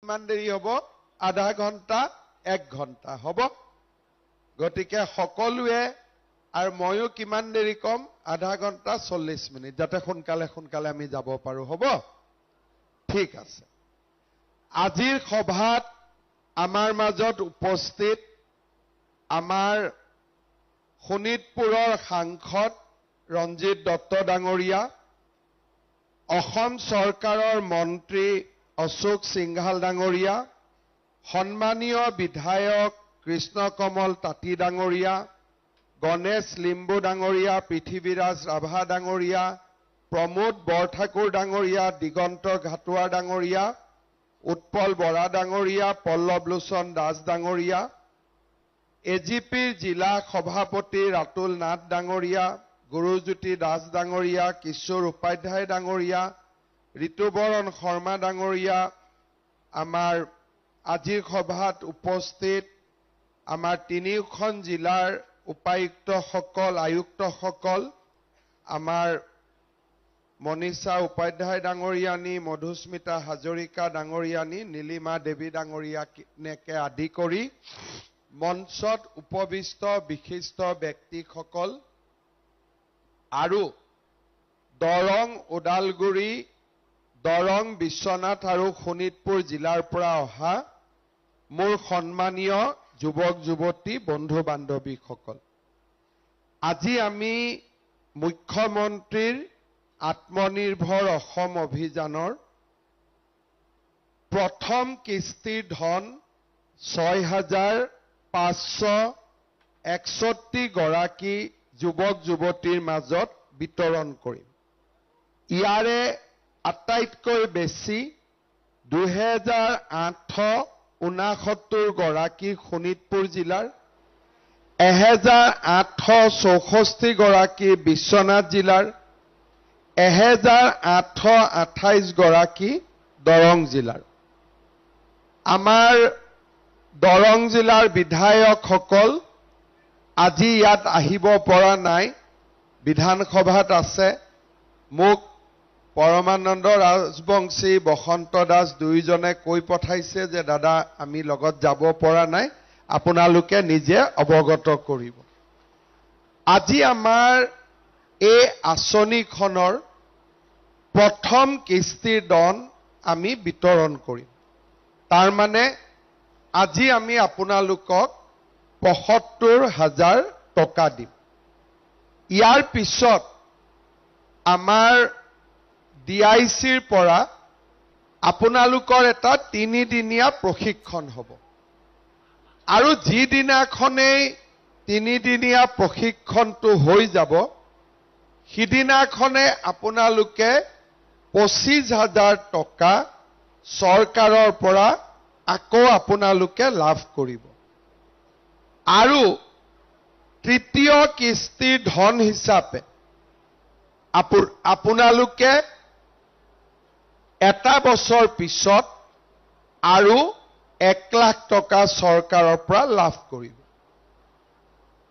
কিমান দেৰি হ'ব আধা ঘণ্টা 1 ঘণ্টা হ'ব গতিকে সকলোৱে আৰু ময়ো কিমান দেৰি কম আধা ঘণ্টা 40 মিনিট যাতে সোনকালে আমি যাব পাৰো হ'ব ঠিক আছে আজিৰ সভাত আমাৰ মাজত উপস্থিত আমাৰ শোণিতপুৰৰ সাংসদ ৰঞ্জিত দত্ত ডাঙৰীয়া অসম চৰকাৰৰ মন্ত্ৰী অশোক সিংঘাল ডাঙৰীয়া সন্মানীয় বিধায়ক কৃষ্ণ কমল তাঁতী ডাঙৰীয়া গণেশ লিম্বু ডাঙৰীয়া পৃথিৱীৰাজ ৰাভা ডাঙৰীয়া প্ৰমোদ বৰঠাকুৰ ডাঙৰীয়া দিগন্ত ঘাটুৱা ডাঙৰীয়া উৎপল বৰা ডাঙৰীয়া পল্লৱ লোচন দাস ডাঙৰীয়া এজিপিৰ জিলা সভাপতি ৰাতুল নাথ ডাঙৰীয়া গুৰুজ্যোতি দাস ডাঙৰীয়া কিশোৰ উপাধ্যায় ডাঙৰীয়া ঋতুবৰণ শৰ্মা ডাঙৰীয়া আমাৰ আজিৰ সভাত উপস্থিত আমাৰ তিনিখন জিলাৰ উপায়ুক্তসকল আয়ুক্তসকল আমাৰ মনীষা উপাধ্যায় ডাঙৰীয়ানী মধুস্মিতা হাজৰিকা ডাঙৰীয়ানী নীলিমা দেৱী ডাঙৰীয়াকে আদি কৰি মঞ্চত উপবিষ্ট বিশিষ্ট ব্যক্তিসকল আৰু দৰং ওদালগুৰি দৰং বিশ্বনাথ আৰু শোণিতপুৰ জিলাৰ পৰা অহা মোৰ সন্মানীয় যুৱক যুৱতী বন্ধু বান্ধৱীসকল আজি আমি মুখ্যমন্ত্ৰীৰ আত্মনিৰ্ভৰ অসম অভিযানৰ প্ৰথম কিস্তিৰ ধন 6,561 গৰাকী যুৱক যুৱতীৰ মাজত বিতৰণ কৰিম ইয়াৰে আটাইতকৈ বেছি 2,869 গৰাকী শোণিতপুৰ জিলাৰ 1,864 গৰাকী বিশ্বনাথ জিলাৰ 1,828 গৰাকী দৰং জিলাৰ আমাৰ দৰং জিলাৰ বিধায়কসকল আজি ইয়াত আহিব পৰা নাই বিধানসভাত আছে মোক পৰমানন্দ ৰাজবংশী বসন্ত দাস দুইজনে কৈ পঠাইছে যে দাদা আমি লগত যাব পৰা নাই আপোনালোকে নিজে অৱগত কৰিব আজি আমাৰ এই আঁচনিখনৰ প্ৰথম কিস্তিৰ ধন আমি বিতৰণ কৰিম তাৰ মানে আজি আমি আপোনালোকক ৭৫,০০০ টকা দিম ইয়াৰ পিছত আমাৰ ডিআইচিৰ পৰা আপোনালোকৰ এটা ৩-দিনীয়া প্ৰশিক্ষণ হ'ব আৰু যিদিনাখনেই ৩-দিনীয়া প্ৰশিক্ষণটো হৈ যাব সিদিনাখনে আপোনালোকে ২৫,০০০ টকা চৰকাৰৰ পৰা আকৌ আপোনালোকে লাভ কৰিব আৰু তৃতীয় কিস্তিৰ ধন হিচাপে আপোনালোকে এটা বছৰ পিছত আৰু 1 লাখ টকা চৰকাৰৰ পৰা লাভ কৰিব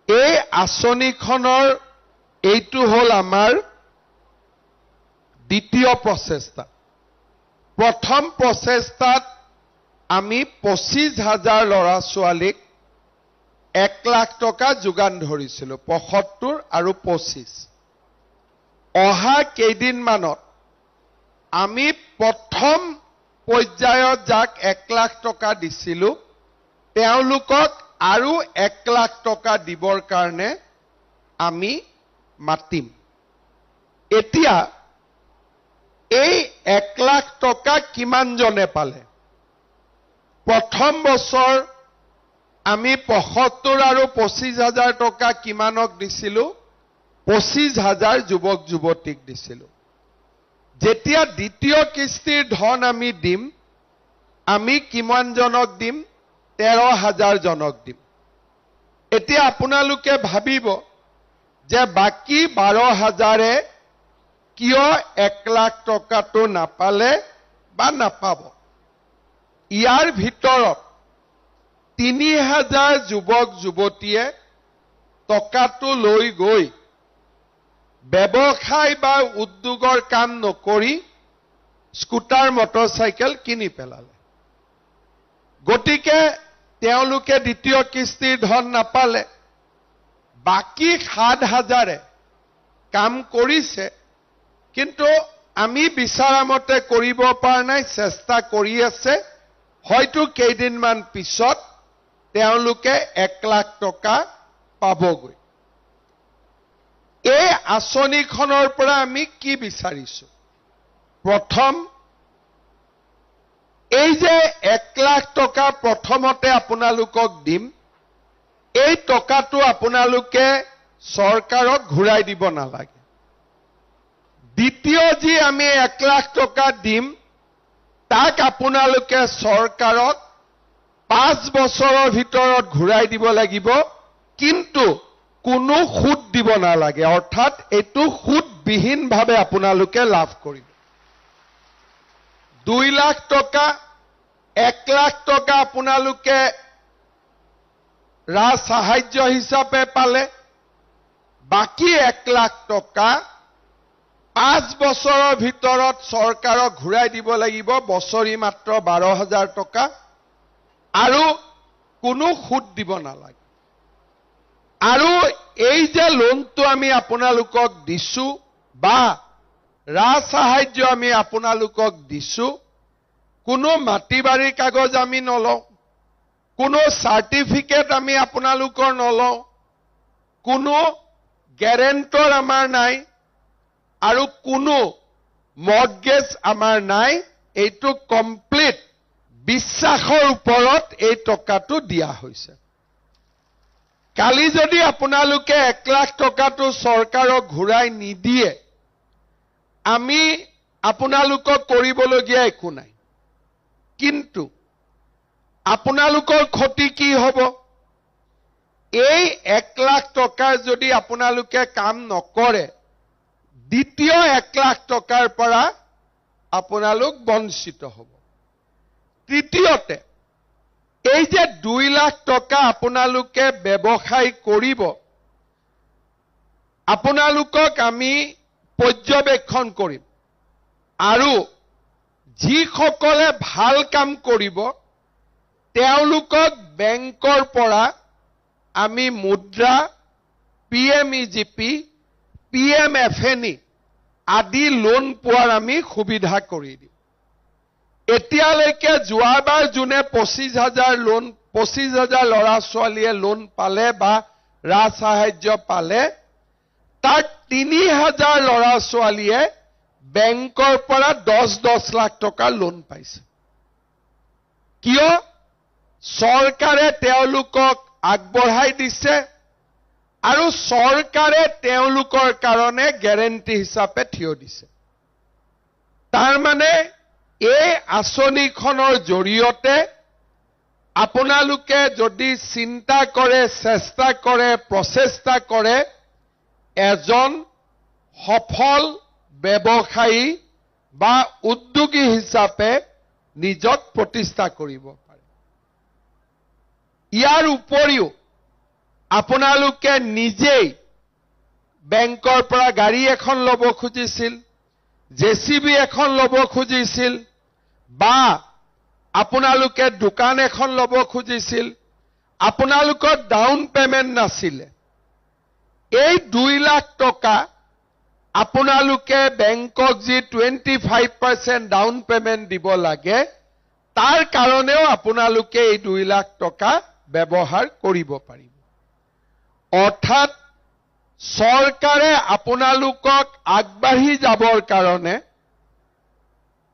এই আঁচনিখনৰ এইটো হ'ল আমাৰ দ্বিতীয় প্ৰচেষ্টা প্ৰথম প্ৰচেষ্টাত আমি ২৫,০০০ ল'ৰা ছোৱালীক 1 লাখ টকা যোগান ধৰিছিলো ৭৫ আৰু ২৫ অহা কেইদিনমানত আমি প্ৰথম পৰ্যায়ত যাক 1 লাখ টকা দিছিলো তেওঁলোকক আৰু 1 লাখ টকা দিবৰ কাৰণে আমি মাতিম এতিয়া এই 1 লাখ টকা কিমান জনে পালে প্ৰথম বছৰ আমি ৭৫ আৰু ২৫,০০০ টকা কিমানক দিছিলো ২৫,০০০ যুৱক যুৱতীক দিছিলো যেতিয়া দ্বিতীয় কিস্তিৰ ধন আমি দিম আমি কিমান জনক দিম ১৩,০০০ জনক দিম এতিয়া আপোনালোকে ভাবিব যে বাকি ১২,০০০ কিয় 1 লাখ টকাটো নাপালে বা নাপাব ইয়াৰ ভিতৰত ৩,০০০ যুৱক যুৱতীয়ে টকাটো লৈ গৈ ব্যৱসায় বা উদ্যোগৰ কাম নকৰি স্কুটাৰ মটৰচাইকেল কিনি পেলালে গতিকে তেওঁলোকে দ্বিতীয় কিস্তিৰ ধন নাপালে বাকি 7,000 কাম কৰিছে কিন্তু আমি বিচাৰামতে কৰিব পৰা নাই চেষ্টা কৰি আছে হয়তো কেইদিনমান পিছত তেওঁলোকে 1 লাখ টকা পাবগৈ এই আঁচনিখনৰ পৰা আমি কি বিচাৰিছো প্ৰথম এই যে 1 লাখ টকা প্ৰথমতে আপোনালোকক দিম এই টকাটো আপোনালোকে চৰকাৰক ঘূৰাই দিব নালাগে দ্বিতীয় যি আমি 1 লাখ টকা দিম তাক আপোনালোকে চৰকাৰক 5 বছৰৰ ভিতৰত ঘূৰাই দিব লাগিব কিন্তু কোনো সুদ দিব নালাগে অৰ্থাৎ এটো সুদবিহীনভাৱে আপোনালোকে লাভ কৰিব 2 লাখ টকা 1 লাখ টকা আপোনালোকে ৰাজ সাহায্য হিচাপে পালে বাকি 1 লাখ টকা 5 বছৰৰ ভিতৰত চৰকাৰক ঘূৰাই দিব লাগিব বছৰি মাত্ৰ 12,000 টকা আৰু কোনো সুদ দিব নালাগে আৰু এই যে লোনটো আমি আপোনালোকক দিছো বা ৰাজ সাহায্য আমি আপোনালোকক দিছো কোনো মাটিবাৰীৰ কাগজ আমি নলওঁ কোনো সাৰ্টিফিকেট আমি আপোনালোকৰ নলওঁ কোনো গ্যাৰেন্টৰ আমাৰ নাই আৰু কোনো মৰ্টগেজ আমাৰ নাই এইটো কমপ্লিট বিশ্বাসৰ ওপৰত এই টকাটো দিয়া হৈছে কালি যদি আপোনালোকে 1 লাখ টকাটো চৰকাৰক ঘূৰাই নিদিয়ে আমি আপোনালোকক কৰিবলগীয়া একো নাই কিন্তু আপোনালোকৰ ক্ষতি কি হ'ব এই 1 লাখ টকাৰ যদি আপোনালোকে কাম নকৰে দ্বিতীয় 1 লাখ টকাৰ পৰা আপোনালোক বঞ্চিত হ'ব তৃতীয়তে এই যে 2 লাখ টকা আপোনালোকে ব্যৱসায় কৰিব আপোনালোকক আমি পৰ্যবেক্ষণ কৰিম আৰু যিসকলে ভাল কাম কৰিব তেওঁলোকক বেংকৰ পৰা আমি মুদ্ৰা পিএমইজিপি পিএমএফএনই আদি লোন পোৱাৰ আমি সুবিধা কৰি দিম এতিয়ালৈকে যোৱাবাৰ জুনে 25,000 লোন 25,000 ল'ৰা ছোৱালীয়ে লোন পালে বা ৰাজ সাহায্য পালে তাৰ 3,000 ল'ৰা ছোৱালীয়ে বেংকৰ পৰা 10 লাখ টকা লোন পাইছে কিয় চৰকাৰে তেওঁলোকক আগবঢ়াই দিছে আৰু চৰকাৰে তেওঁলোকৰ কাৰণে গ্যাৰেন্টি হিচাপে থিয় দিছে তাৰ মানে এই আঁচনিখনৰ জৰিয়তে আপোনালোকে যদি চিন্তা কৰে চেষ্টা কৰে প্ৰচেষ্টা কৰে এজন সফল ব্যৱসায়ী বা উদ্যোগী হিচাপে নিজক প্ৰতিষ্ঠা কৰিব পাৰে ইয়াৰ উপৰিও আপোনালোকে নিজেই বেংকৰ পৰা গাড়ী এখন ল'ব খুজিছিল জেচিবি এখন ল'ব খুজিছিল বা আপোনালোকে দোকান এখন ল'ব খুজিছিল আপোনালোকৰ ডাউন পেমেন্ট নাছিল এই 2 লাখ টকা আপোনালোকে বেংকক যি 25% ডাউন পেমেন্ট দিব লাগে তাৰ কাৰণেও আপোনালোকে এই 2 লাখ টকা ব্যৱহাৰ কৰিব পাৰিব অৰ্থাৎ চৰকাৰে আপোনালোকক আগবাঢ়ি যাবৰ কাৰণে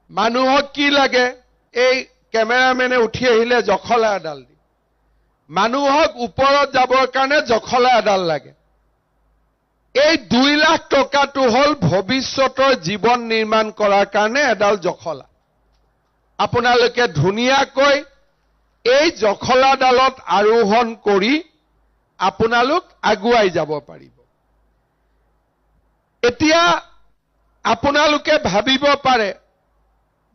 মানুহক কি লাগে এই কেমেৰামেনে উঠি আহিলে জখলা এডাল দি মানুহক ওপৰত যাবৰ কাৰণে জখলা এডাল লাগে এই 2 লাখ টকাটো হল ভৱিষ্যতৰ জীৱন নিৰ্মাণ কৰাৰ কাৰণে এডাল জখলা আপোনালোকে ধুনিয়াকৈ এই জখলাডালত আৰোহণ কৰি আপোনালোক আগুৱাই যাব পাৰিব এতিয়া আপোনালোকে ভাবিব পাৰে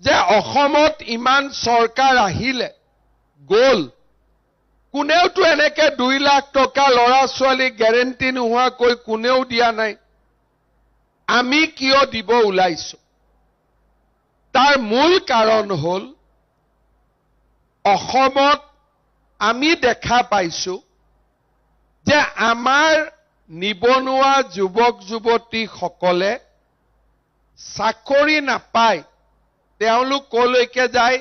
যে অসমত ইমান চৰকাৰ আহিলে গল কোনেওটো এনেকে 2 লাখ টকা লৰা ছোৱালী গ্যাৰেন্টি নোহোৱাকৈ কোনেও দিয়া নাই আমি কিয় দিব ওলাইছো তাৰ মূল কাৰণ হল অসমত আমি দেখা পাইছো যে আমাৰ নিবনুৱা যুৱক যুৱতীসকলে চাকৰি নাপায় তেওঁলোক কলৈকে যায়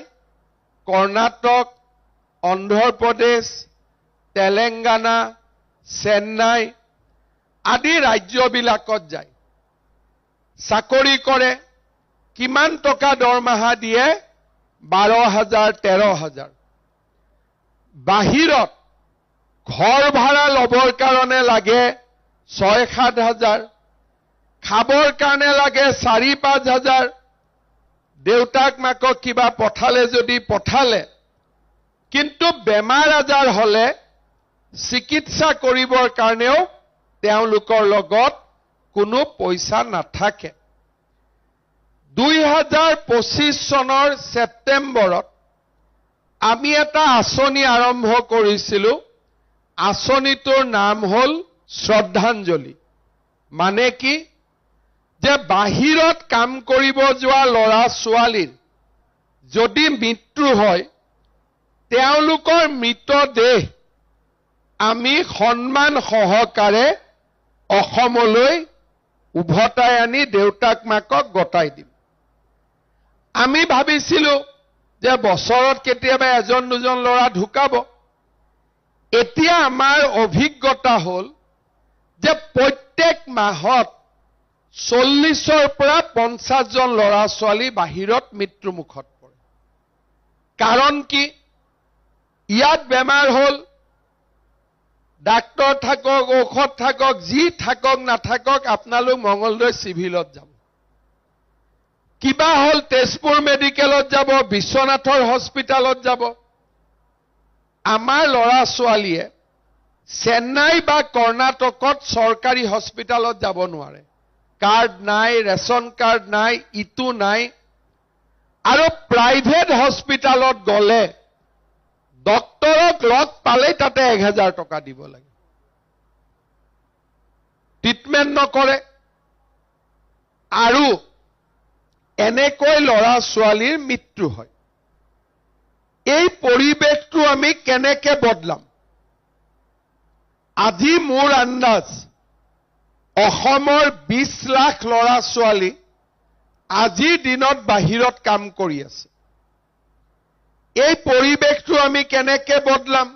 কৰ্ণাটক অন্ধ্ৰপ্ৰদেশ তেলেংগানা চেন্নাই আদি ৰাজ্যবিলাকত যায় চাকৰি কৰে কিমান টকা দৰমহা দিয়ে 12,000 13,000 বাহিৰত ঘৰ ভাড়া লবৰ কাৰণে লাগে 6-7 হাজাৰ খাবৰ কাৰণে লাগে 4-5 হাজাৰ দেউতাক মাকক কিবা পঠালে যদি পঠালে কিন্তু বেমাৰ আজাৰ হলে চিকিৎসা কৰিবৰ কাৰণেও তেওঁলোকৰ লগত কোনো পইচা নাথাকে 2025 চনৰ সেপ্টেম্বৰত আমি এটা আঁচনি আৰম্ভ কৰিছিলো আঁচনিটোৰ নাম হল শ্ৰদ্ধাঞ্জলি মানে কি যে বাহিৰত কাম কৰিব যোৱা লৰা ছোৱালীৰ যদি মৃত্যু হয় তেওঁলোকৰ মৃতদেহ আমি সন্মান সহকাৰে অসমলৈ উভতাই আনি দেউতাক মাকক গতাই দিম আমি ভাবিছিলো যে বছৰত কেতিয়াবা এজন দুজন লৰা ঢুকাব এতিয়া আমাৰ অভিজ্ঞতা হল যে প্ৰত্যেক মাহত 40ৰ পৰা 50 জন লৰা ছোৱালী বাহিৰত মৃত্যু মুখত পৰে কাৰণ কি ইয়াত বেমাৰ হল ডাক্তৰ থাকক ঔষধ থাকক যি থাকক নাথাকক আপোনালোক মঙ্গলদৈ চিভিলত যাব কিবা হল তেজপুৰ মেডিকেলত যাব বিশ্বনাথৰ হস্পিটালত যাব আমাৰ লৰা ছোৱালীয়ে চেন্নাই বা কৰ্ণাটকত চৰকাৰী হস্পিটালত যাব নোৱাৰে কাৰ্ড নাই ৰেশন কাৰ্ড নাই ইটো নাই আৰু প্ৰাইভেট হস্পিটালত গলে ডক্টৰক লগ পালে তাতে 1000 টকা দিব লাগে ট্ৰিটমেন্ট নকৰে আৰু এনেকৈ লৰা ছোৱালীৰ মৃত্যু হয় এই পৰিবেশটো আমি কেনেকে বদলাম আজি মোৰ আন্দাজ অসমৰ 20 লাখ লৰা ছোৱালী আজিৰ দিনত বাহিৰত কাম কৰি আছে এই পৰিবেশটো আমি কেনেকে বদলাম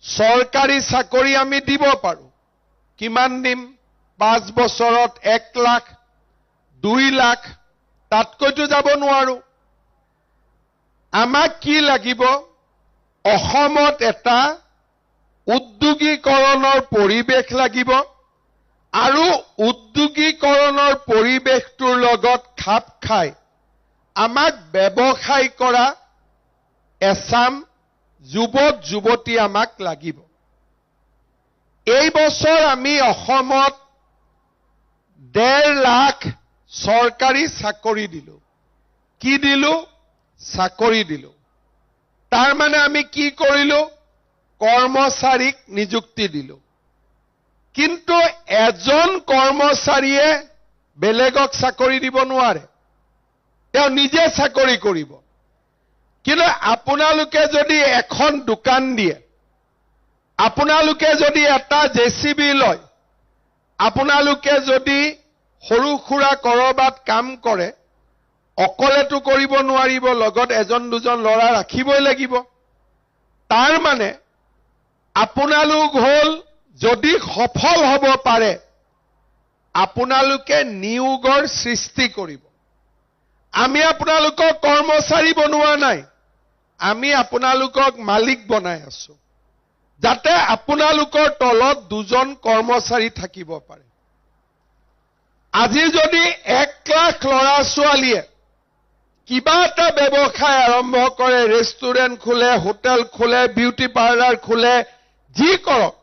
চৰকাৰী চাকৰি আমি দিব পাৰো কিমান দিম 5 বছৰত 1 লাখ 2 লাখ তাতকৈতো যাব নোৱাৰো আমাক কি লাগিব অসমত এটা উদ্যোগীকৰণৰ পৰিবেশ লাগিব আৰু উদ্যোগীকৰণৰ পৰিবেশটোৰ লগত খাপ খাই আমাক ব্যৱসায় কৰা এছাম যুৱক যুৱতী আমাক লাগিব এই বছৰ আমি অসমত 1.5 লাখ চৰকাৰী চাকৰি দিলো কি দিলো চাকৰি দিলো তাৰ মানে আমি কি কৰিলো কৰ্মচাৰীক নিযুক্তি দিলো কিন্তু এজন কৰ্মচাৰীয়ে বেলেগক চাকৰি দিব নোৱাৰে তেওঁ নিজে চাকৰি কৰিব কিন্তু আপোনালোকে যদি এখন দোকান দিয়ে আপোনালোকে যদি এটা জেচিবি লয় আপোনালোকে যদি সৰু খুৰা কৰবাত কাম কৰে অকলেতো কৰিব নোৱাৰিব লগত এজন দুজন লৰা ৰাখিবই লাগিব তাৰ মানে আপোনালোক হল যদি সফল হ'ব পাৰে আপোনালোকে নিয়োগৰ সৃষ্টি কৰিব আমি আপোনালোকক কৰ্মচাৰী বনোৱা নাই আমি আপোনালোকক মালিক বনাই আছো যাতে আপোনালোকৰ তলত দুজন কৰ্মচাৰী থাকিব পাৰে আজি যদি 1 লাখ লৰা ছোৱালীয়ে কিবা এটা ব্যৱসায় আৰম্ভ কৰে ৰেষ্টুৰেণ্ট খোলে হোটেল খোলে বিউটি পাৰ্লাৰ খোলে যি কৰক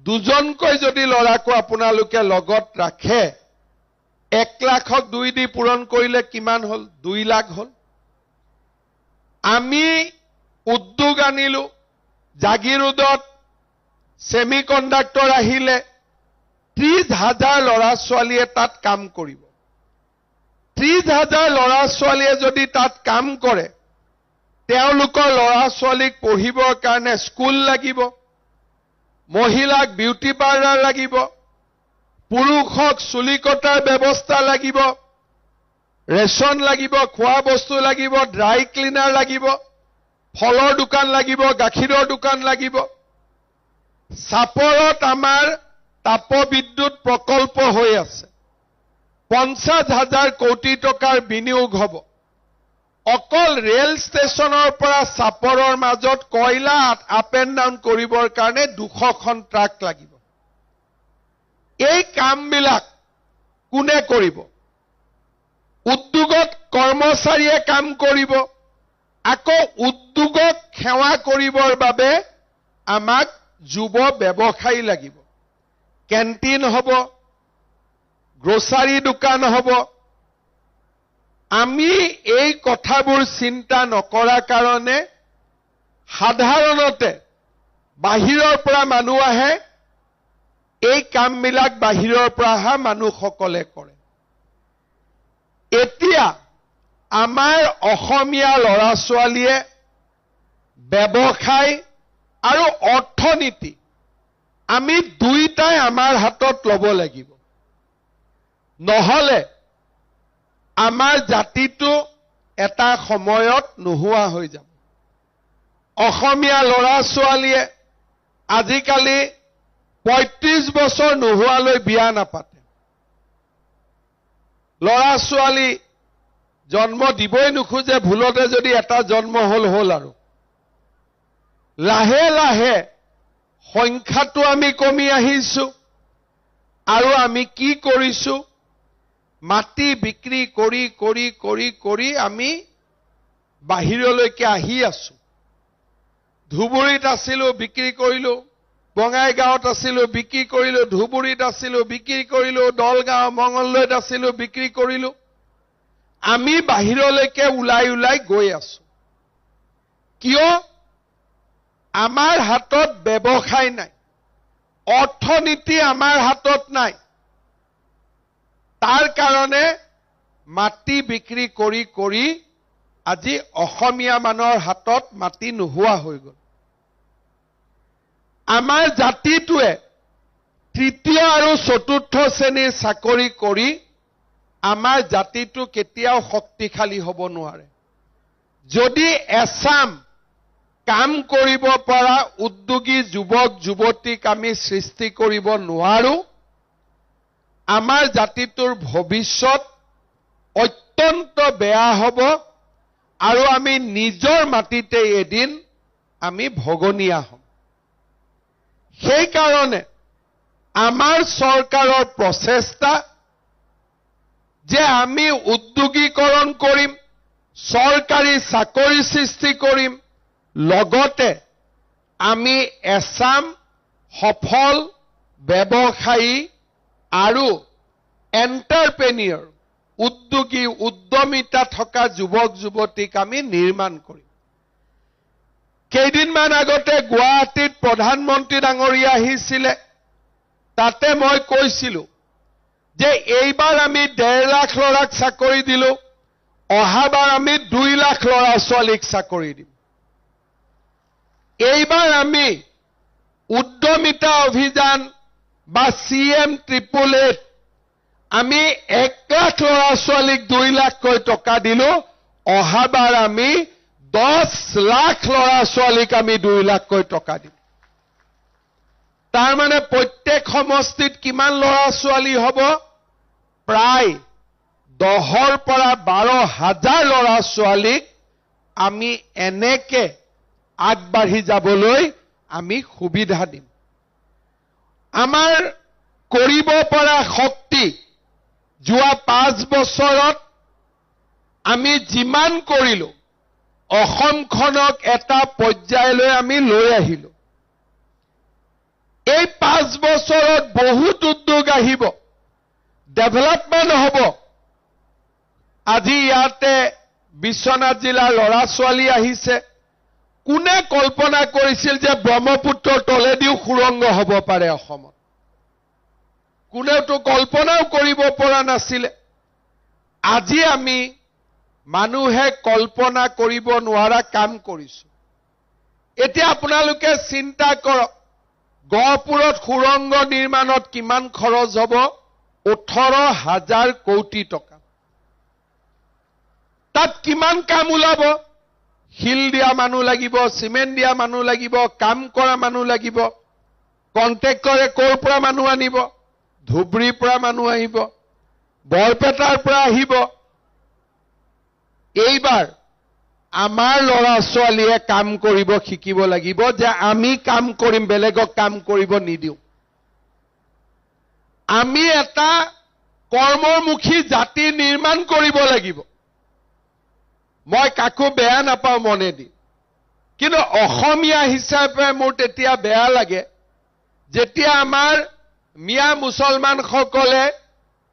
দুজনকৈ যদি লৰাকো আপোনালোকে লগত ৰাখে 1 লাখক 2 দি পূৰণ কৰিলে কিমান হল 2 লাখ হল আমি উদ্যোগ আনিলো জাগিৰোডত সেমিকন্ডাক্টৰ আহিলে 30,000 লৰা ছোৱালীয়ে তাত কাম কৰিব 30,000 লৰা ছোৱালীয়ে যদি তাত কাম কৰে তেওঁলোকৰ ল'ৰা ছোৱালীক পঢ়িবৰ কাৰণে স্কুল লাগিব, মহিলাক বিউটি পাৰ্লাৰ লাগিব, পুৰুষক চুলি কটাৰ ব্যৱস্থা লাগিব, ৰেচন লাগিব, খোৱা বস্তু লাগিব, ড্ৰাই ক্লিনাৰ লাগিব, ফলৰ দোকান লাগিব, গাখীৰৰ দোকান লাগিব। চাপৰত আমাৰ তাপবিদ্যুৎ প্ৰকল্প হৈ আছে। 50,000 কোটি টকাৰ বিনিয়োগ হ'ব। অকল ৰেল ষ্টেচনৰ পৰা চাপৰৰ মাজত কয়লা আপ এণ্ড ডাউন কৰিবৰ কাৰণে 200খন ট্ৰাক লাগিব। এই কামবিলাক কোনে কৰিব? উদ্যোগত কৰ্মচাৰীয়ে কাম কৰিব। আকৌ উদ্যোগক সেৱা কৰিবৰ বাবে আমাক যুৱ ব্যৱসায়ী লাগিব। কেণ্টিন হ'ব, গ্ৰচাৰী দোকান হ'ব। আমি এই কথাবোৰ চিন্তা নকৰা কাৰণে সাধাৰণতে বাহিৰৰ পৰা মানুহ আহে, এই কামবিলাক বাহিৰৰ পৰা অহা মানুহসকলে কৰে। এতিয়া আমাৰ অসমীয়া ল'ৰা ছোৱালীয়ে ব্যৱসায় আৰু অৰ্থনীতি আমি দুইটাই আমাৰ হাতত ল'ব লাগিব। নহলে আমাৰ জাতিটো এটা সময়ত নোহোৱা হৈ যাব। অসমীয়া ল'ৰা ছোৱালীয়ে আজিকালি 35 বছৰ নোহোৱালৈ বিয়া নাপাতে। ল'ৰা ছোৱালী জন্ম দিবই নোখোজে, ভুলতে যদি এটা জন্ম হ'ল আৰু। লাহে লাহে সংখ্যাটো আমি কমি আহিছো আৰু আমি কি কৰিছো? মাটি বিক্ৰী কৰি কৰি কৰি কৰি আমি বাহিৰলৈকে আহি আছো। ধুবুৰীত আছিলো, বিক্ৰী কৰিলো। বঙাইগাঁৱত আছিলো, বিক্ৰী কৰিলো। ধুবুৰীত আছিলো, বিক্ৰী কৰিলো। দলগাঁও, মঙলদৈত আছিলো, বিক্ৰী কৰিলো। আমি বাহিৰলৈকে ওলাই ওলাই গৈ আছো। কিয়? আমাৰ হাতত ব্যৱসায় নাই, অৰ্থনীতি আমাৰ হাতত নাই। তাৰ কাৰণে মাটি বিক্ৰী কৰি কৰি আজি অসমীয়া মানুহৰ হাতত মাটি নোহোৱা হৈ গ'ল। আমাৰ জাতিটোৱে তৃতীয় আৰু চতুৰ্থ শ্ৰেণীৰ চাকৰি কৰি আমাৰ জাতিটো কেতিয়াও শক্তিশালী হ'ব নোৱাৰে। যদি এছাম কাম কৰিব পৰা উদ্যোগী যুৱক যুৱতীক আমি সৃষ্টি কৰিব নোৱাৰো, আমাৰ জাতিটোৰ ভৱিষ্যত অত্যন্ত বেয়া হ'ব আৰু আমি নিজৰ মাটিতে এদিন আমি ভগনীয়া হ'ম। সেইকাৰণে আমাৰ চৰকাৰৰ প্ৰচেষ্টা যে আমি উদ্যোগীকৰণ কৰিম, চৰকাৰী চাকৰি সৃষ্টি কৰিম, লগতে আমি এছাম সফল ব্যৱসায়ী আৰু এণ্টাৰপ্ৰেনিয়ৰ উদ্যোগী উদ্যমিতা থকা যুৱক যুৱতীক আমি নিৰ্মাণ কৰিম। কেইদিনমান আগতে গুৱাহাটীত প্ৰধানমন্ত্ৰী ডাঙৰীয়া আহিছিলে। তাতে মই কৈছিলো যে এইবাৰ আমি 1.5 লাখ ল'ৰাক চাকৰি দিলো, অহাবাৰ আমি 2 লাখ ল'ৰা ছোৱালীক চাকৰি দিম। এইবাৰ আমি উদ্যমিতা অভিযান বা CM888 আমি 1 লাখ ল'ৰা ছোৱালীক 2 লাখকৈ টকা দিলো, অহাবাৰ আমি 10 লাখ ল'ৰা ছোৱালীক আমি 2 লাখকৈ টকা দিম। তাৰ মানে প্ৰত্যেক সমষ্টিত কিমান ল'ৰা ছোৱালী হ'ব? প্ৰায় 10ৰ পৰা 12,000 ল'ৰা ছোৱালীক আমি এনেকে আগবাঢ়ি যাবলৈ আমি সুবিধা দিম। আমাৰ কৰিব পৰা শক্তি যোৱা 5 বছৰত আমি যিমান কৰিলো, অসমখনক এটা পৰ্যায়লৈ আমি লৈ আহিলো। এই 5 বছৰত বহুত উদ্যোগ আহিব, ডেভেলপমেণ্ট হ'ব। আজি ইয়াতে বিশ্বনাথ জিলাৰ ল'ৰা ছোৱালী আহিছে। কোনে কল্পনা কৰিছিল যে ব্ৰহ্মপুত্ৰৰ তলেদিও সুৰংগ হ'ব পাৰে অসমত? কোনেওতো কল্পনাও কৰিব পৰা নাছিলে। আজি আমি মানুহে কল্পনা কৰিব নোৱাৰা কাম কৰিছো। এতিয়া আপোনালোকে চিন্তা কৰক, গহপুৰত সুৰংগ নিৰ্মাণত কিমান খৰচ হ'ব? 18,000 কোটি টকা। তাত কিমান কাম ওলাব? শিল দিয়া মানুহ লাগিব, চিমেণ্ট দিয়া মানুহ লাগিব, কাম কৰা মানুহ লাগিব। কন্ট্ৰেক্টৰে ক'ৰ পৰা মানুহ আনিব? ধুবুৰীৰ পৰা মানুহ আহিব, বৰপেটাৰ পৰা আহিব। এইবাৰ আমাৰ ল'ৰা ছোৱালীয়ে কাম কৰিব শিকিব লাগিব, যে আমি কাম কৰিম, বেলেগক কাম কৰিব নিদিওঁ। আমি এটা কৰ্মমুখী জাতি নিৰ্মাণ কৰিব লাগিব। মই কাকো বেয়া নাপাওঁ মনেদি, কিন্তু অসমীয়া হিচাপে মোৰ তেতিয়া বেয়া লাগে যেতিয়া আমাৰ মিয়া মুছলমানসকলে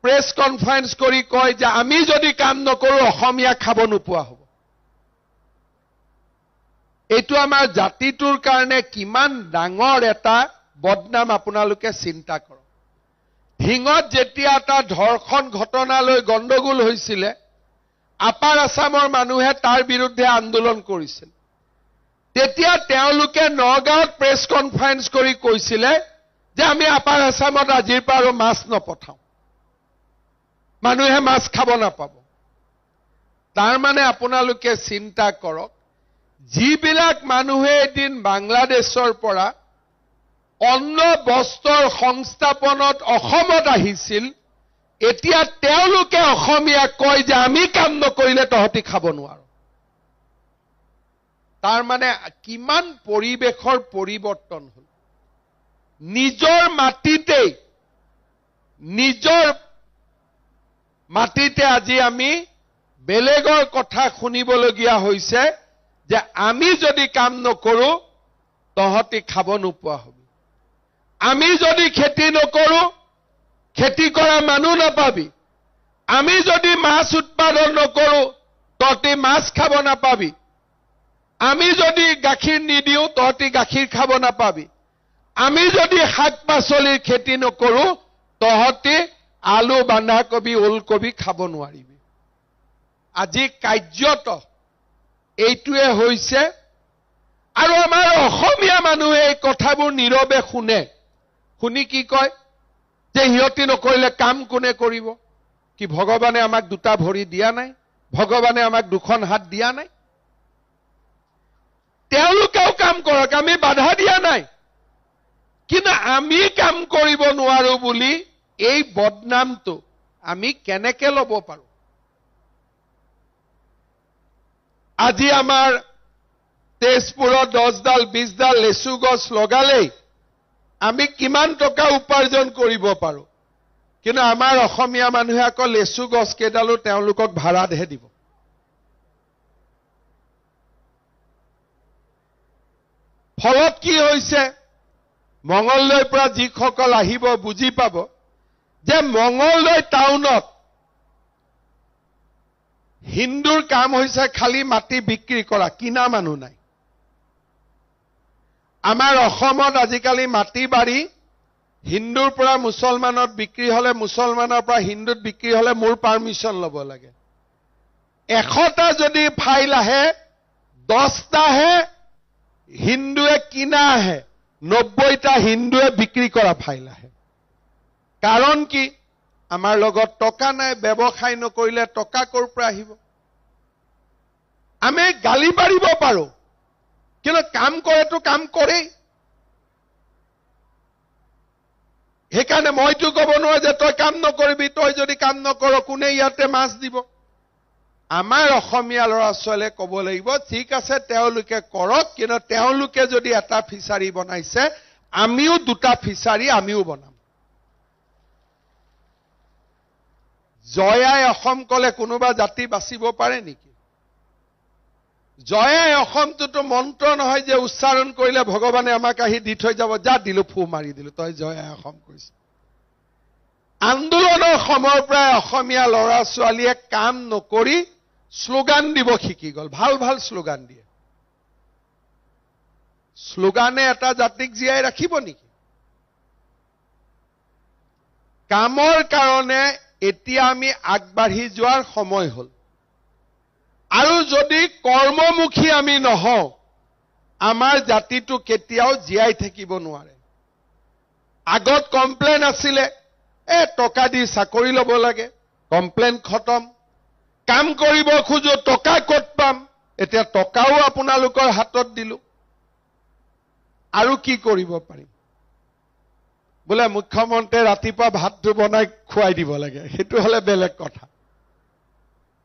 প্ৰেছ কনফাৰেন্স কৰি কয় যে আমি যদি কাম নকৰোঁ অসমীয়া খাব নোপোৱা হ'ব। এইটো আমাৰ জাতিটোৰ কাৰণে কিমান ডাঙৰ এটা বদনাম আপোনালোকে চিন্তা কৰক। ধিঙত যেতিয়া এটা ধৰ্ষণ ঘটনালৈ গণ্ডগোল হৈছিলে, আপাৰ আছামৰ মানুহে তাৰ বিৰুদ্ধে আন্দোলন কৰিছিল। তেতিয়া তেওঁলোকে নগাঁৱত প্ৰেছ কনফাৰেন্স কৰি কৈছিলে যে আমি আপাৰ আছামত আজিৰ পৰা আৰু মাছ নপঠাওঁ, মানুহে মাছ খাব নাপাব। তাৰ মানে আপোনালোকে চিন্তা কৰক, যিবিলাক মানুহে এদিন বাংলাদেশৰ পৰা অন্ন বস্ত্ৰৰ সংস্থাপনত অসমত আহিছিল, এতিয়া তেওঁলোকে অসমীয়া কয় যে আমি কাম নকৰিলে তহঁতি খাব নোৱাৰ। তাৰ মানে কিমান পৰিৱেশৰ পৰিৱৰ্তন হ'ল। নিজৰ মাটিতে আজি আমি বেলেগৰ কথা শুনিবলগীয়া হৈছে যে আমি যদি কাম নকৰোঁ তহঁতি খাব নোপোৱা হবি। আমি যদি খেতি নকৰোঁ খেতি কৰা মানুহ নাপাবি। আমি যদি মাছ উৎপাদন নকৰোঁ তহঁতি মাছ খাব নাপাবি। আমি যদি গাখীৰ নিদিওঁ তহঁতি গাখীৰ খাব নাপাবি। আমি যদি শাক পাচলিৰ খেতি নকৰোঁ তহঁতি আলু বন্ধাকবি ওলকবি খাব নোৱাৰিবি। আজি কাৰ্যত এইটোৱে হৈছে, আৰু আমাৰ অসমীয়া মানুহে এই কথাবোৰ নীৰৱে শুনে। শুনি কি কয় যে সিহঁতি নকৰিলে কাম কোনে কৰিব? কি ভগৱানে আমাক দুটা ভৰি দিয়া নাই? ভগৱানে আমাক দুখন হাত দিয়া নাই? তেওঁলোকেও কাম কৰক, আমি বাধা দিয়া নাই, কিন্তু আমি কাম কৰিব নোৱাৰো বুলি এই বদনামটো আমি কেনেকে ল'ব পাৰো? আজি আমাৰ তেজপুৰত 10ডাল 20ডাল লেচু গছ লগালেই আমি কিমান টকা উপাৰ্জন কৰিব পাৰো, কিন্তু আমাৰ অসমীয়া মানুহে আকৌ লেচু গছ কেইডালো তেওঁলোকক ভাড়াতহে দিব। ফলত কি হৈছে? মঙলদৈৰ পৰা যিসকল আহিব বুজি পাব যে মঙলদৈ টাউনত হিন্দুৰ কাম হৈছে খালি মাটি বিক্ৰী কৰা, কিনা মানুহ নাই। আমাৰ অসমত আজিকালি মাটি বাৰী হিন্দুৰ পৰা মুছলমানত বিক্ৰী হলে, মুছলমানৰ পৰা হিন্দুত বিক্ৰী হলে মোৰ পাৰমিশন ল'ব লাগে। 100টা যদি ফাইল আহে 10টাহে হিন্দুৱে কিনা আহে, 90টা হিন্দুৱে বিক্ৰী কৰা ফাইল আহে। কাৰণ কি? আমাৰ লগত টকা নাই, ব্যৱসায় নকৰিলে টকা ক'ৰ পৰা আহিব? আমি গালি পাৰিব পাৰো, কিন্তু কাম কৰেতো কাম কৰেই। সেইকাৰণে মইতো ক'ব নোৱাৰো যে তই কাম নকৰিবি, তই যদি কাম নকৰ কোনে ইয়াতে মাছ দিব? আমাৰ অসমীয়া ল'ৰা ছোৱালীয়ে ক'ব লাগিব ঠিক আছে তেওঁলোকে কৰক, কিন্তু তেওঁলোকে যদি এটা ফিচাৰী বনাইছে আমিও দুটা ফিচাৰী আমিও বনাম। জয় আই অসম ক'লে কোনোবা জাতি বাচিব পাৰে নেকি? জয় আই অসমটোতো মন্ত্ৰ নহয় যে উচ্চাৰণ কৰিলে ভগৱানে আমাক আহি দি থৈ যাব, যা দিলো ফু মাৰি দিলো তই জয় আই অসম কৈছ। আন্দোলনৰ সময়ৰ পৰাই অসমীয়া ল'ৰা ছোৱালীয়ে কাম নকৰি শ্লোগান দিব শিকি গ'ল। ভাল ভাল শ্লোগান দিয়ে। শ্লোগানে এটা জাতিক জীয়াই ৰাখিব নেকি? কামৰ কাৰণে এতিয়া আমি আগবাঢ়ি যোৱাৰ সময় হ'ল। আৰু যদি কৰ্মমুখী আমি নহওঁ আমাৰ জাতিটো কেতিয়াও জীয়াই থাকিব নোৱাৰে আগত কমপ্লেইন আছিলে টকা দি চাকৰি ল'ব লাগে কমপ্লেইন খতম কাম কৰিব খোজো টকা ক'ত পাম এতিয়া টকাও আপোনালোকৰ হাতত দিলো আৰু কি কৰিব পাৰিম বোলে মুখ্যমন্ত্ৰী ৰাতিপুৱা ভাতটো বনাই খুৱাই দিব লাগে সেইটো হলে বেলেগ কথা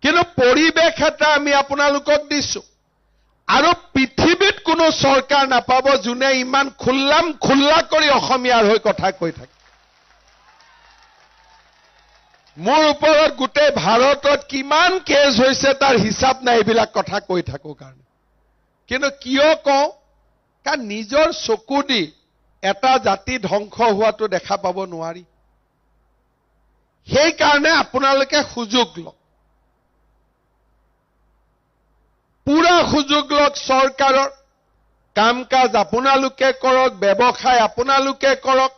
কিন্তু পৰিবেশ এটা আমি আপোনালোকক দিছো আৰু পৃথিৱীত কোনো চৰকাৰ নাপাব যোনে ইমান খুল্লা কৰি অসমীয়াৰ হৈ কথা কৈ থাকে মোৰ ওপৰত গোটেই ভাৰতত কিমান কেছ হৈছে তাৰ হিচাপ নাই এইবিলাক কথা কৈ থাকো কাৰণে কিন্তু কিয় কওঁ কাৰণ নিজৰ চকু দি এটা জাতি ধ্বংস হোৱাটো দেখা পাব নোৱাৰি সেই কাৰণে আপোনালোকে সুযোগ লওক পুৰা সুযোগ লওক চৰকাৰৰ কাম কাজ আপোনালোকে কৰক ব্যৱসায় আপোনালোকে কৰক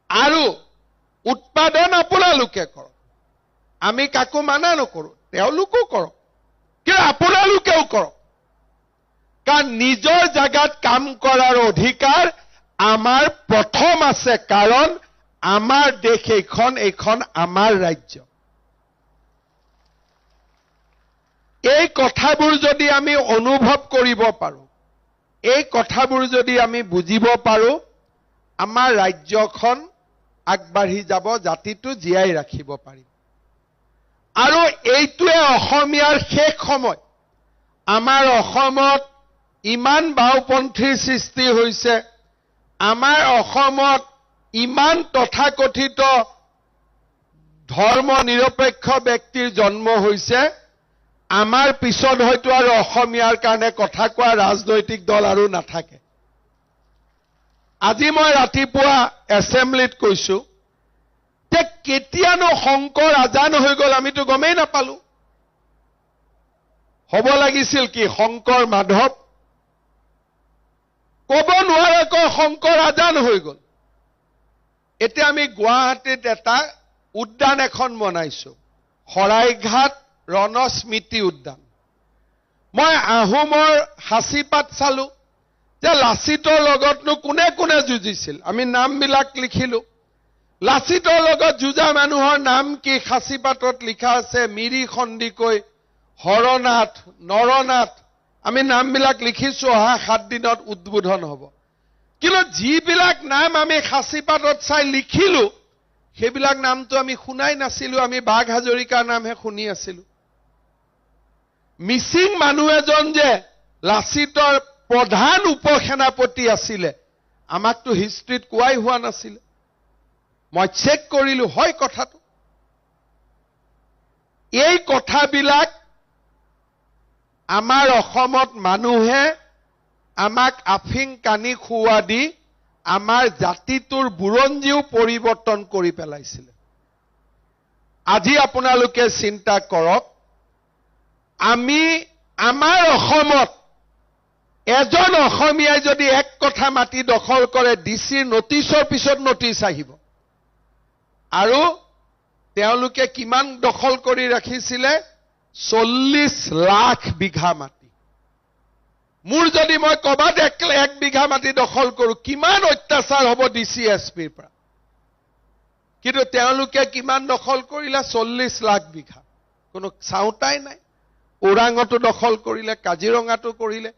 আৰু উৎপাদন আপোনালোকে কৰক আমি কাকো মানা নকৰো তেওঁলোকো কৰক কিন্তু আপোনালোকেও কৰক কাৰণ নিজৰ জাগাত কাম কৰাৰ অধিকাৰ আমাৰ প্ৰথম আছে কাৰণ আমাৰ দেশ এইখন আমাৰ ৰাজ্য এই কথাবোৰ যদি আমি অনুভৱ কৰিব পাৰো এই কথাবোৰ যদি আমি বুজিব পাৰো আমাৰ ৰাজ্যখন আগবাঢ়ি যাব জাতিটো জীয়াই ৰাখিব পাৰিম আৰু এইটোৱে অসমীয়াৰ শেষ সময় আমাৰ অসমত ইমান বাওপন্থীৰ সৃষ্টি হৈছে আমাৰ অসমত ইমান তথাকথিত ধৰ্ম নিৰপেক্ষ ব্যক্তিৰ জন্ম হৈছে আমাৰ পিছত হয়তো আৰু অসমীয়াৰ কাৰণে কথা কোৱা ৰাজনৈতিক দল আৰু নাথাকে আজি মই ৰাতিপুৱা এছেম্বলিত কৈছো যে কেতিয়ানো শংকৰ আজান হৈ গল আমিতো গমেই নাপালো হ'ব লাগিছিল কি শংকৰ মাধৱ ক'ব নোৱাৰাকৈ শংকৰ আজান হৈ গল এতিয়া আমি গুৱাহাটীত এটা উদ্যান এখন বনাইছো শৰাইঘাট ৰণ স্মৃতি উদ্যান মই আহোমৰ সাঁচিপাত চালো যে লাচিতৰ লগতনো কোনে কোনে যুঁজিছিল আমি নামবিলাক লিখিলো লাচিতৰ লগত যুঁজা মানুহৰ নাম কি সাঁচিপাতত লিখা আছে মিৰি খণ্ডিকৈ হৰনাথ নৰনাথ আমি নামবিলাক লিখিছো অহা 7 দিনত উদ্বোধন হ'ব কিন্তু যিবিলাক নাম আমি সাঁচিপাতত চাই লিখিলো সেইবিলাক নামটো আমি শুনাই নাছিলো আমি বাঘ হাজৰিকাৰ নামহে শুনি আছিলো মিছিং মানুহ এজন যে লাচিতৰ প্ৰধান উপসেনাপতি আছিলে আমাকতো হিষ্ট্ৰীত কোৱাই হোৱা নাছিল মই চেক কৰিলো হয় কথাটো এই কথাবিলাক আমাৰ অসমত মানুহে আমাক আফিং কানি খুৱা দি আমাৰ জাতিটোৰ বুৰঞ্জীও পৰিৱৰ্তন কৰি পেলাইছিল আজি আপোনালোকে চিন্তা কৰক আমি আমাৰ অসমত এজন অসমীয়াই যদি এক কথা মাটি দখল কৰে ডিসিৰ নটিছৰ পিছত নটিছ আহিব আৰু তেওঁলোকে কিমান দখল কৰি ৰাখিছিলে 40 লাখ বিঘা মাটি মোৰ যদি মই কবাত 1 বিঘা মাটি দখল কৰো কিমান অত্যাচাৰ হ'ব ডিসি এসপিৰ পৰা কিন্তু তেওঁলোকে কিমান দখল কৰিলা 40 লাখ বিঘা কোনো চাউটাই নাই ওৰাঙতো দখল কৰিলে কাজিৰঙাতো কৰিলে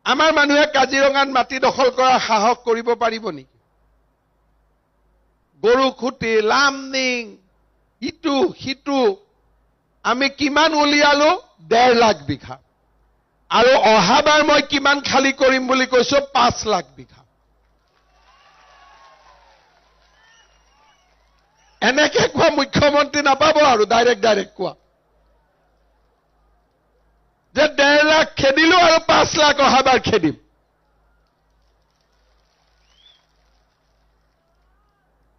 আমাৰ মানুহে কাজিৰঙাত মাটি দখল কৰা সাহস কৰিব পাৰিব নেকি গৰুখুটি লামনিং ইটু হিটু আমি কিমান উলিয়ালো 1.5 লাখ বিঘা আৰু অহাবাৰ মই কিমান খালি কৰিম বুলি কৈছো 5 লাখ বিঘা এনেকে কোৱা মুখ্যমন্ত্ৰী নাপাব আৰু ডাইৰেক্ট কোৱা যে 1.5 লাখ খেদিলো আৰু 5 লাখ অহাবাৰ খেদিম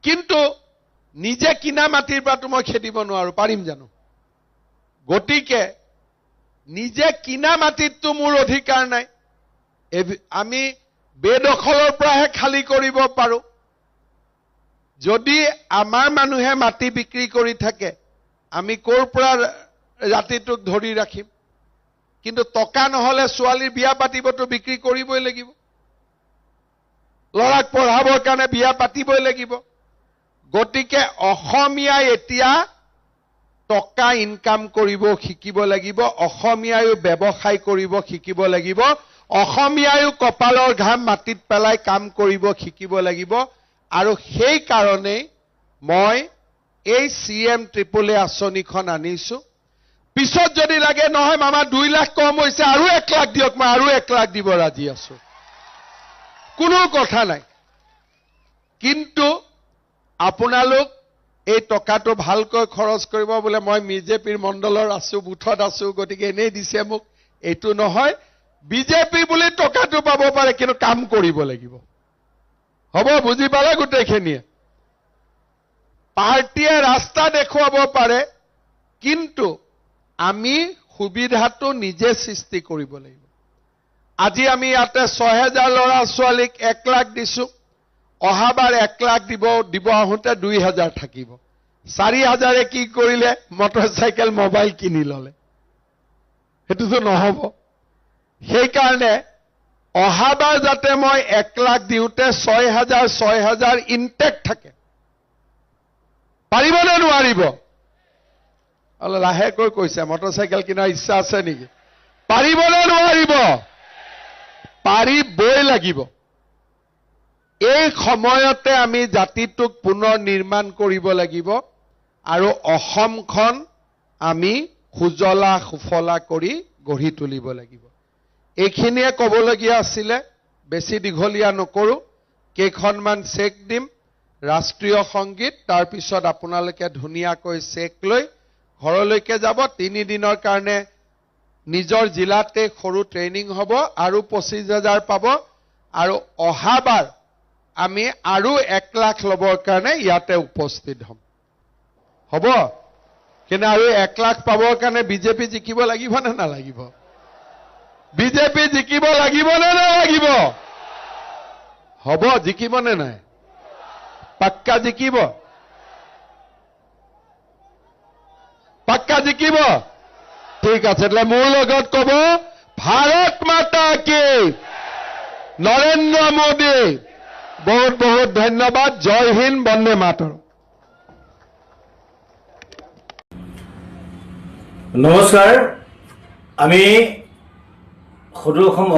কিন্তু নিজে কিনা মাটিৰ পৰা মই খেদিব নোৱাৰো পাৰিম জানো গতিকে নিজে কিনা মাটিতটো মোৰ অধিকাৰ নাই আমি বেদখলৰ পৰাহে খালি কৰিব পাৰো যদি আমাৰ মানুহে মাটি বিক্ৰী কৰি থাকে আমি কোৰ পৰা জাতিটোক ধৰি ৰাখিম কিন্তু টকা নহলে ছোৱালীৰ বিয়া পাতিবতো বিক্ৰী কৰিবই লাগিব, ল'ৰাক পঢ়াবৰ কাৰণে বিয়া পাতিবই লাগিব। গতিকে অসমীয়াই এতিয়া টকা ইনকাম কৰিব শিকিব লাগিব, অসমীয়ায়ো ব্যৱসায় কৰিব শিকিব লাগিব, অসমীয়ায়ো কপালৰ ঘাম মাটিত পেলাই কাম কৰিব শিকিব লাগিব। আৰু সেই কাৰণেই মই এই CM-AAA আঁচনিখন আনিছো। পিছত যদি লাগে নহয় মামা 2 লাখ কম হৈছে আৰু 1 লাখ দিয়ক, মই আৰু 1 লাখ দিব ৰাজি আছো, কোনো কথা নাই। কিন্তু আপোনালোক এই টকাটো ভালকৈ খৰচ কৰিব বোলে মই বিজেপিৰ মণ্ডলৰ আছো, বুথত আছো, গতিকে এনেই দিছে মোক, এইটো নহয়। বিজেপি বুলি টকাটো পাব পাৰে, কিন্তু কাম কৰিব লাগিব। হ'ব, বুজি পালে গোটেইখিনিয়ে? পাৰ্টিয়ে ৰাস্তা দেখুৱাব পাৰে, কিন্তু আমি সুবিধাটো নিজে সৃষ্টি কৰিব লাগিব। আজি আমি ইয়াতে 6,000 ল'ৰা ছোৱালীক 1 লাখ দিছো, অহাবাৰ 1 লাখ দিব আহোঁতে 2,000 থাকিব। 4,000 কি কৰিলে? মটৰচাইকেল মোবাইল কিনি ললে। সেইটোতো নহব। সেইকাৰণে অহাবাৰ যাতে মই 1 লাখ দিওঁতে 6,000 ইনটেক্ট থাকে। পাৰিব নে নোৱাৰিব? অলপ লাহেকৈ কৈছে, মটৰচাইকেল কিনাৰ ইচ্ছা আছে নেকি? পাৰিব নে নোৱাৰিব? পাৰিবই লাগিব। এই সময়তে আমি জাতিটোক পুনৰ নিৰ্মাণ কৰিব লাগিব আৰু অসমখন আমি সুজলা সুফলা কৰি গঢ়ি তুলিব লাগিব। এইখিনিয়ে ক'বলগীয়া আছিলে, বেছি দীঘলীয়া নকৰো। কেইখনমান চেক দিম, ৰাষ্ট্ৰীয় সংগীত, তাৰপিছত আপোনালোকে ধুনীয়াকৈ চেক লৈ ঘৰলৈকে যাব। 3 দিনৰ কাৰণে নিজৰ জিলাতে সৰু ট্ৰেইনিং হ'ব আৰু 25,000 পাব। আৰু অহাবাৰ আমি আৰু 1 লাখ ল'বৰ কাৰণে ইয়াতে উপস্থিত হ'ম। হ'ব? কিন্তু আৰু 1 লাখ পাবৰ কাৰণে বিজেপি জিকিব লাগিব নে নালাগিব? বিজেপি জিকিব লাগিব নে নালাগিব? হ'ব, জিকিব নে নাই? পাক্কা জিকিব? পাক্কা জিকিব? ঠিক আছে, એટલે মোৰ লগত ক'ব, ভাৰত মাতা কি, নৰেন্দ্ৰ মোদী। বহুত বহুত ধন্যবাদ। জয় হিন্দ, বন্দে মাতৰম। নমস্কাৰ। আমি সদৌ অসম